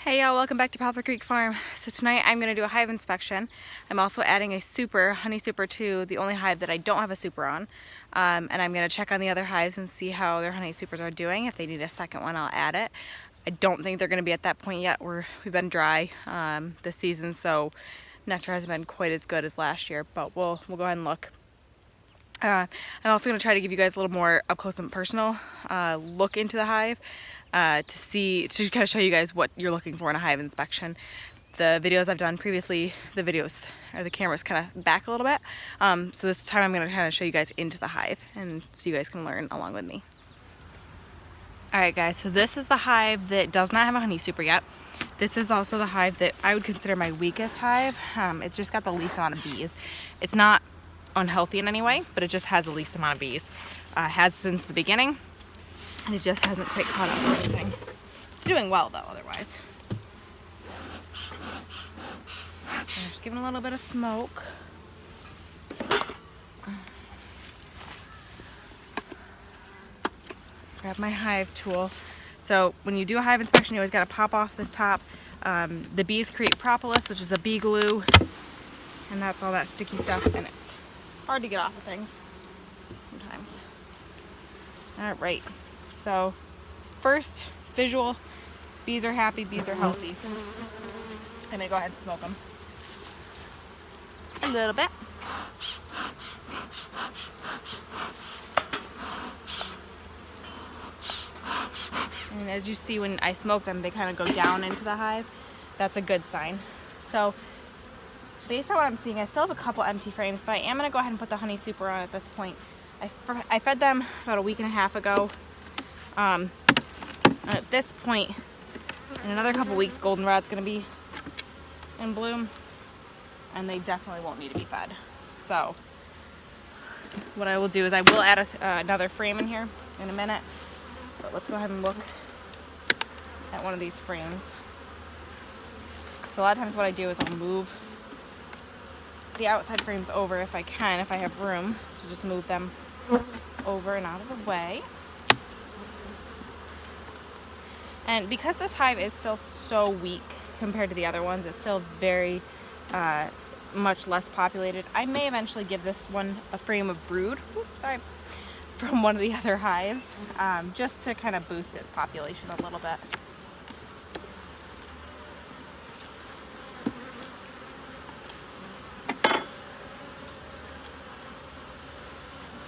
Hey y'all, welcome back to Poplar Creek Farm. So tonight I'm going to do a hive inspection. I'm also adding a super, honey super to the only hive that I don't have a super on. And I'm going to check on the other hives and see how their honey supers are doing. If they need a second one, I'll add it. I don't think they're going to be at that point yet. We've been dry this season, so nectar hasn't been quite as good as last year, but we'll go ahead and look. I'm also going to try to give you guys a little more up close and personal look into the hive to kind of show you guys what you're looking for in a hive inspection. The videos I've done previously, the camera's kind of back a little bit. So this time I'm going to kind of show you guys into the hive and so you guys can learn along with me. Alright guys, so this is the hive that does not have a honey super yet. This is also the hive that I would consider my weakest hive. It's just got the least amount of bees. It's not unhealthy in any way, but it just has the least amount of bees. Has since the beginning, and it just hasn't quite caught up with everything. It's doing well though, otherwise. I'm just giving a little bit of smoke. Grab my hive tool. So when you do a hive inspection, you always got to pop off this top. The bees create propolis, which is a bee glue, and that's all that sticky stuff, and it's hard to get off of things sometimes. All right, so first visual, bees are happy, bees are healthy. I'm gonna go ahead and smoke them a little bit. And as you see, when I smoke them, they kind of go down into the hive. That's a good sign. So based on what I'm seeing, I still have a couple empty frames, but I am going to go ahead and put the honey super on at this point. I fed them about a week and a half ago. At this point, in another couple weeks, goldenrod's going to be in bloom, and they definitely won't need to be fed. So what I will do is I will add another frame in here in a minute, but let's go ahead and look at one of these frames. So a lot of times what I do is I'll move the outside frames over if I can, if I have room to just move them over and out of the way. And because this hive is still so weak compared to the other ones, it's still very much less populated, I may eventually give this one a frame of brood, from one of the other hives, just to kind of boost its population a little bit.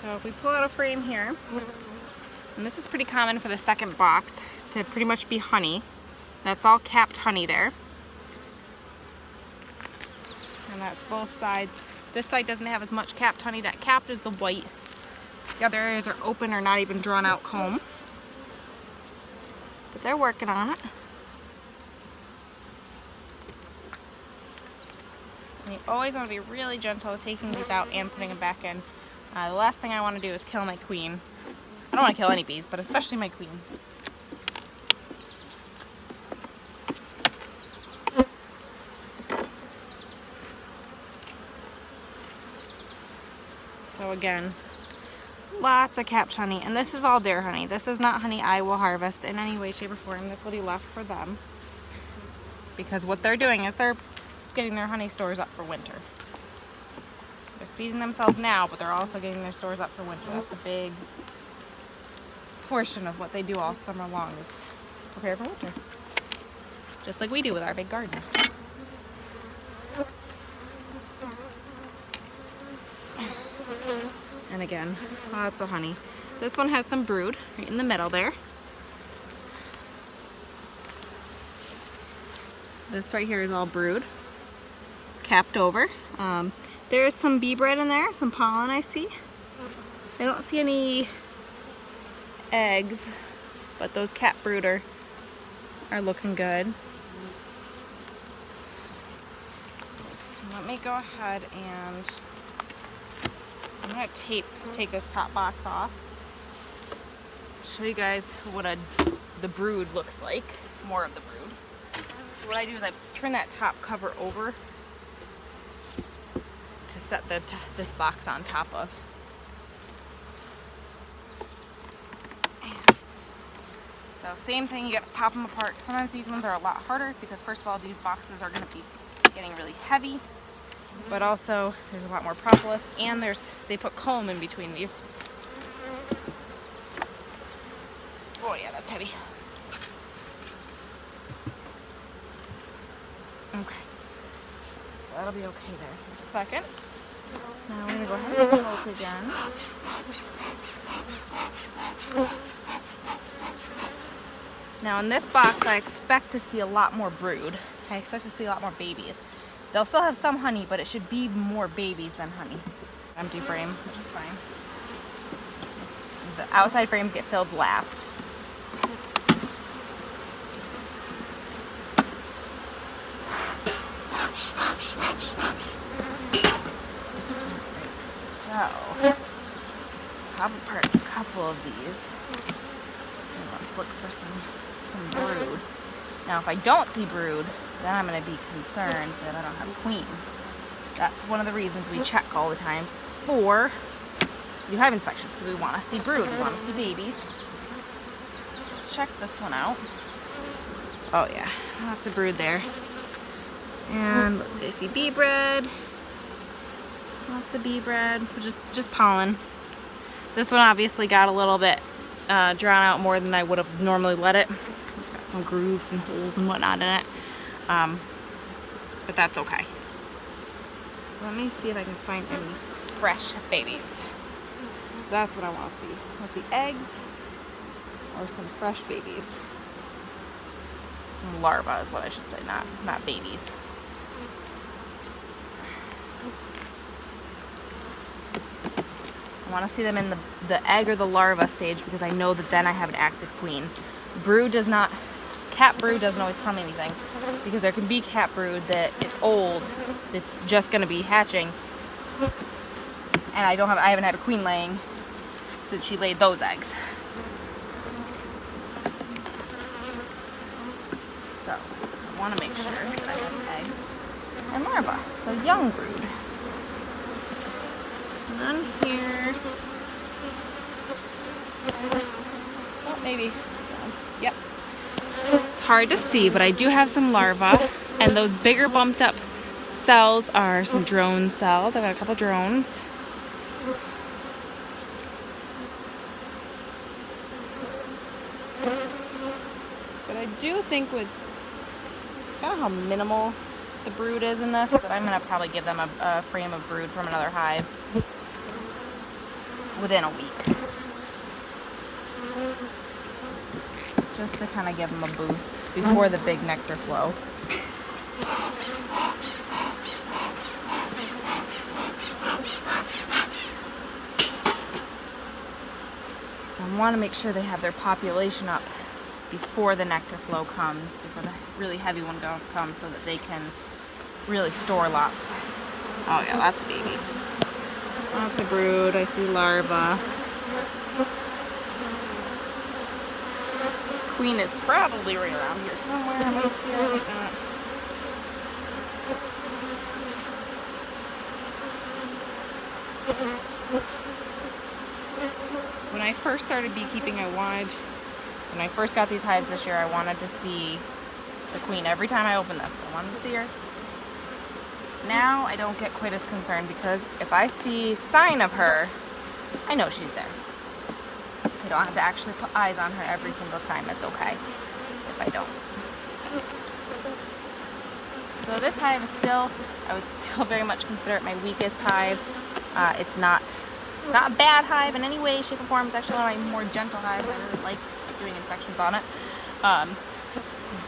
So if we pull out a frame here, and this is pretty common for the second box to pretty much be honey. That's all capped honey there. And that's both sides. This side doesn't have as much capped honey. That capped is the white. The other areas are open or not even drawn out comb. But they're working on it. And you always want to be really gentle taking these out and putting them back in. The last thing I want to do is kill my queen. I don't want to kill any bees, but especially my queen. So again, lots of capped honey, and this is all their honey. This is not honey I will harvest in any way, shape, or form. This will be left for them, because what they're doing is they're getting their honey stores up for winter. They're feeding themselves now, but they're also getting their stores up for winter. That's a big portion of what they do all summer long, is prepare for winter, just like we do with our big garden. And again, lots of honey. This one has some brood right in the middle there. This right here is all brood. It's capped over. There's some bee bread in there, some pollen I see. I don't see any eggs, but those capped brood are looking good. Let me go ahead and I'm going to take this top box off. Show you guys what the brood looks like, more of the brood. So what I do is I turn that top cover over to set this box on top of. So same thing, you gotta pop them apart. Sometimes these ones are a lot harder because first of all, these boxes are gonna be getting really heavy, but also there's a lot more propolis, and they put comb in between these. Oh yeah, that's heavy. Okay, so that'll be okay there for a second. Now we're gonna go ahead and smoke again. Now in this box, I expect to see a lot more brood. I expect to see a lot more babies. They'll still have some honey, but it should be more babies than honey. Empty frame, which is fine. The outside frames get filled last. So, pop apart a couple of these. And let's look for some brood. Now, if I don't see brood, then I'm going to be concerned that I don't have a queen. That's one of the reasons we check all the time for do hive inspections, because we want to see brood, we want to see babies. Let's check this one out. Oh yeah, lots of brood there. And let's see, I see bee bread. Lots of bee bread, just pollen. This one obviously got a little bit drawn out more than I would have normally let it. It's got some grooves and holes and whatnot in it. But that's okay. So let me see if I can find any fresh babies. So that's what I want to see. I want to see eggs or some fresh babies. Some larvae is what I should say, not babies. I want to see them in the egg or the larva stage because I know that then I have an active queen. Brood does not, cat brood doesn't always tell me anything because there can be cat brood that is old, that's just going to be hatching, and I haven't had a queen laying since she laid those eggs. So I want to make sure that I have eggs and larvae, so young brood. None here. Oh, maybe. Yep. It's hard to see, but I do have some larvae, and those bigger bumped up cells are some drone cells. I've got a couple drones. But I do think with kind of how minimal the brood is in this, that I'm going to probably give them a frame of brood from another hive within a week. Just to kind of give them a boost before the big nectar flow. So I want to make sure they have their population up before the nectar flow comes, before the really heavy one comes, so that they can really store lots. Oh yeah, lots of babies. Lots of brood. I see larvae. Queen is probably right around here somewhere. I'm gonna see her like that. When I first started beekeeping, when I first got these hives this year, I wanted to see the queen every time I opened this. I wanted to see her. Now I don't get quite as concerned because if I see sign of her, I know she's there. I don't have to actually put eyes on her every single time. It's okay if I don't. So this hive is still, I would still very much consider it my weakest hive. It's not a bad hive in any way, shape, or form. It's actually one of my more gentle hives. I really like doing inspections on it.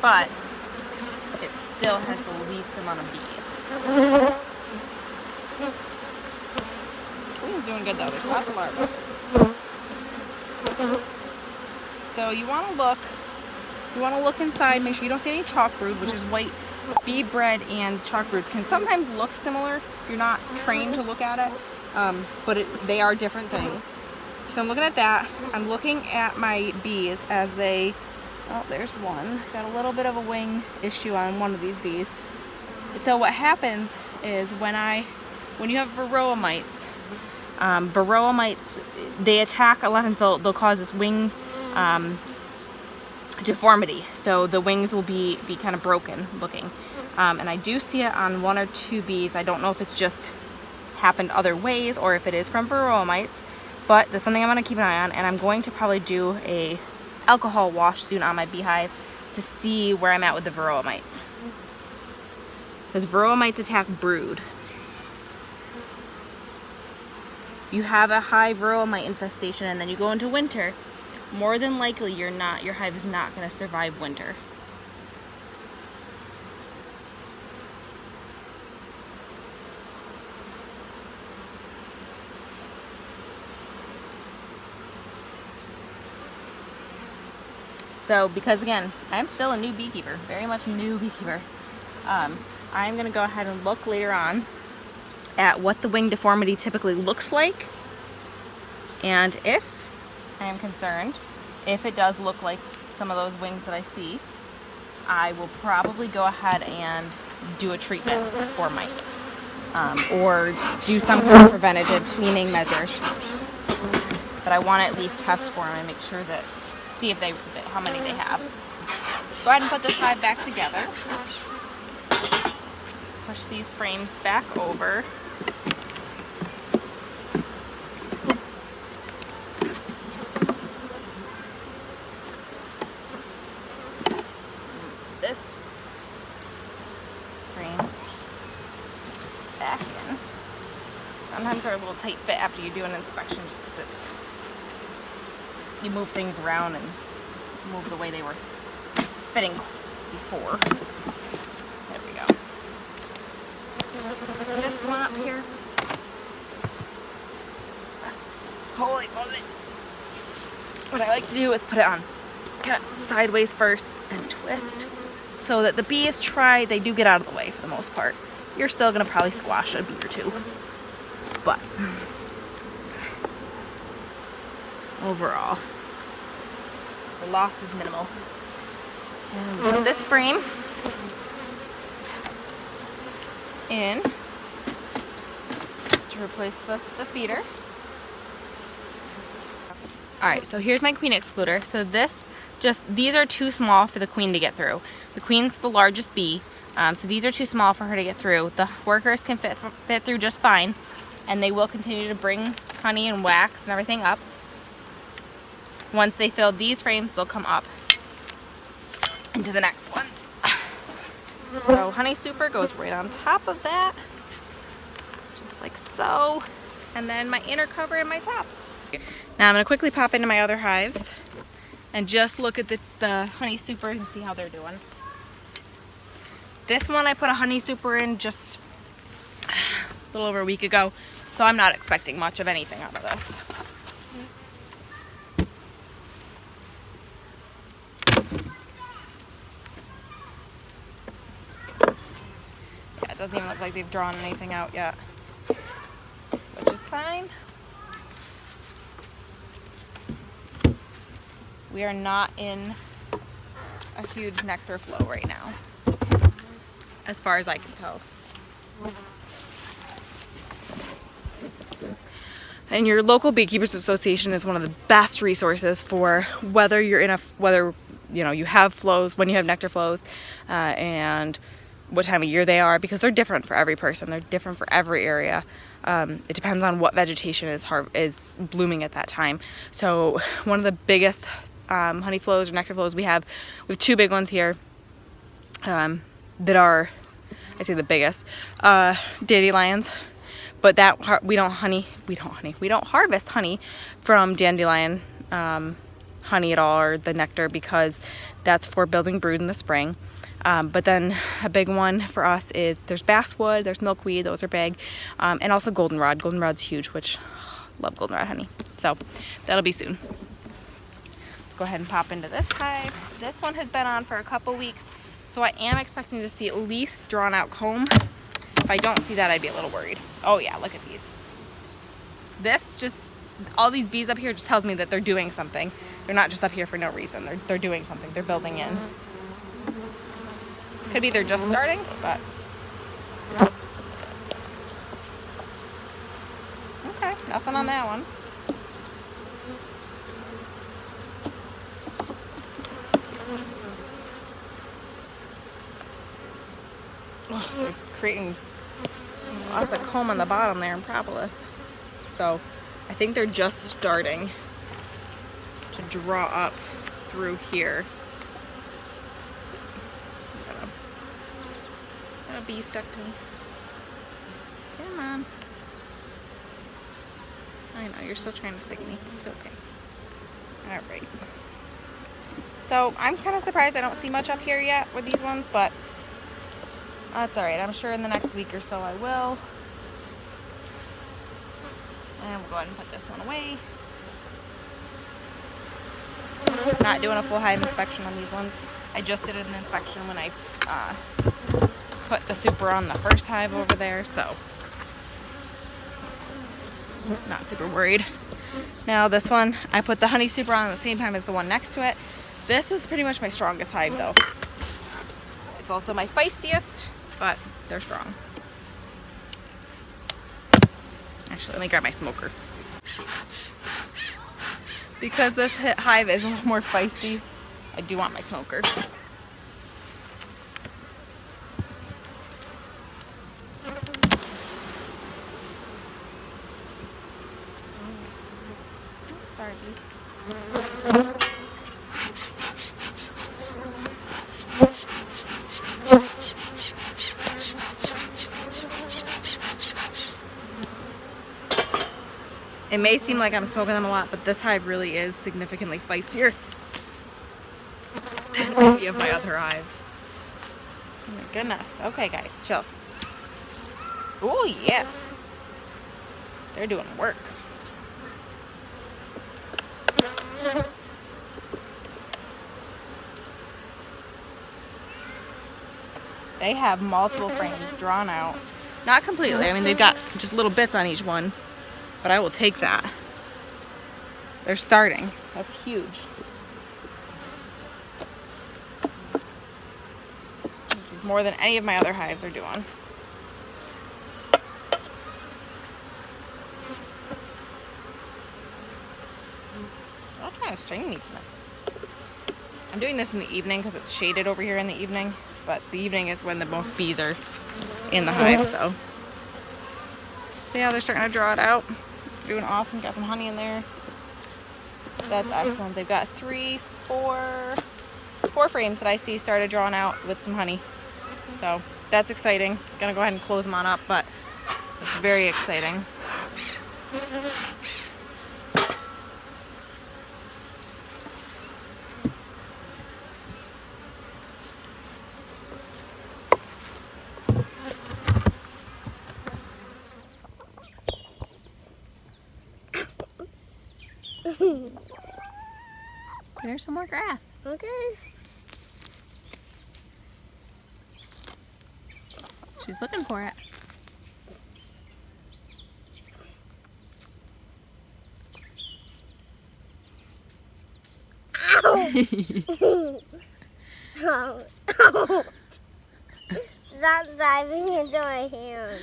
But it still has the least amount of bees. Queen's doing good though. There's lots of larvae. So you want to look inside. Make sure you don't see any chalk brood, which is white bee bread, and chalk broods can sometimes look similar if you're not trained to look at it, but they are different things. So I'm looking at that. I'm looking at my bees as they. Oh, there's one. Got a little bit of a wing issue on one of these bees. So what happens is when you have varroa mites, they attack a lot, and they'll cause this wing deformity. So the wings will be kind of broken looking. And I do see it on 1 or 2 bees. I don't know if it's just happened other ways or if it is from varroa mites, but that's something I'm going to keep an eye on, and I'm going to probably do a alcohol wash soon on my beehive to see where I'm at with the varroa mites. Because varroa mites attack brood. You have a high varroa mite infestation and then you go into winter, more than likely your hive is not going to survive winter. So because again, I'm still a new beekeeper, very much a new beekeeper, I'm going to go ahead and look later on at what the wing deformity typically looks like, and if I am concerned, if it does look like some of those wings that I see, I will probably go ahead and do a treatment for mites, or do some kind of preventative cleaning measures. But I want to at least test for them and make sure that, see if how many they have. Let's go ahead and put this hive back together. Push these frames back over. This frame back in. Sometimes they're a little tight fit after you do an inspection just because you move things around and move the way they were fitting before. There we go. This one up here. Holy moly. What I like to do is put it on kind of sideways first and twist so that the bees they do get out of the way for the most part. You're still going to probably squash a bee or two, but overall the loss is minimal. And put this frame in to replace the feeder. Alright, so here's my queen excluder. So these are too small for the queen to get through. The queen's the largest bee, so these are too small for her to get through. The workers can fit through just fine, and they will continue to bring honey and wax and everything up. Once they fill these frames, they'll come up into the next ones. So honey super goes right on top of that, just like so, and then my inner cover and my top. Now I'm going to quickly pop into my other hives and just look at the honey super and see how they're doing. This one I put a honey super in just a little over a week ago, so I'm not expecting much of anything out of this. Yeah, it doesn't even look like they've drawn anything out yet, which is fine. We are not in a huge nectar flow right now, as far as I can tell. And your local beekeepers association is one of the best resources for whether you have flows, when you have nectar flows, and what time of year they are, because they're different for every person. They're different for every area. It depends on what vegetation is blooming at that time. So one of the biggest honey flows or nectar flows we have 2 big ones here that are, I say the biggest, dandelions. But that we don't harvest honey from dandelion honey at all, or the nectar, because that's for building brood in the spring. But then a big one for us is there's basswood, there's milkweed, those are big, and also goldenrod. Goldenrod's huge, which love goldenrod honey. So that'll be soon. Go ahead and pop into this hive. This one has been on for a couple weeks, so I am expecting to see at least drawn out comb. If I don't see that, I'd be a little worried. Oh yeah, look at these. All these bees up here just tells me that they're doing something. They're not just up here for no reason. They're doing something. They're building in. Could be they're just starting, but okay, nothing on that one. they're creating lots of comb on the bottom there in propolis. So I think they're just starting to draw up through here. Got a bee stuck to me. Come on. I know, you're still trying to stick me. It's okay. Alright. So I'm kind of surprised I don't see much up here yet with these ones, but that's alright. I'm sure in the next week or so I will. And we'll go ahead and put this one away. Not doing a full hive inspection on these ones. I just did an inspection when I put the super on the first hive over there, so not super worried. Now this one, I put the honey super on at the same time as the one next to it. This is pretty much my strongest hive though. It's also my feistiest, but they're strong. Actually, let me grab my smoker. Because this hive is a little more feisty, I do want my smoker. Sorry, dude. It may seem like I'm smoking them a lot, but this hive really is significantly feistier than any of my other hives. Oh my goodness. Okay, guys, chill. Oh, yeah. They're doing work. They have multiple frames drawn out. Not completely. I mean, they've got just little bits on each one. But I will take that. They're starting. That's huge. This is more than any of my other hives are doing. All kind of stringy tonight. I'm doing this in the evening because it's shaded over here in the evening. But the evening is when the most bees are in the hive, so. See how they're starting to draw it out? Doing awesome. Got some honey in there. That's excellent. They've got four frames that I see started drawing out with some honey. So that's exciting. Gonna go ahead and close them on up, but it's very exciting. There's some more grass. Okay. She's looking for it. Ow! Ow! Stop diving into my hand.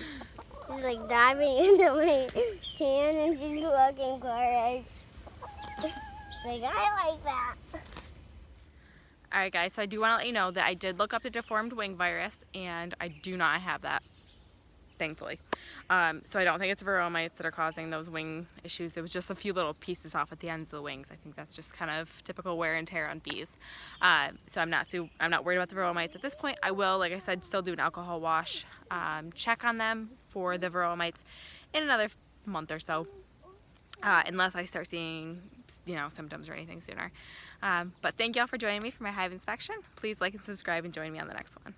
She's like diving into my hand and she's looking for it. Like, I like that. Alright guys, so I do want to let you know that I did look up the deformed wing virus and I do not have that, thankfully. So I don't think it's varroa mites that are causing those wing issues. There was just a few little pieces off at the ends of the wings. I think that's just kind of typical wear and tear on bees. So I'm not worried about the varroa mites at this point. I will, like I said, still do an alcohol wash, check on them for the varroa mites in another month or so, unless I start seeing, you know, symptoms or anything sooner. But thank y'all for joining me for my hive inspection. Please like and subscribe and join me on the next one.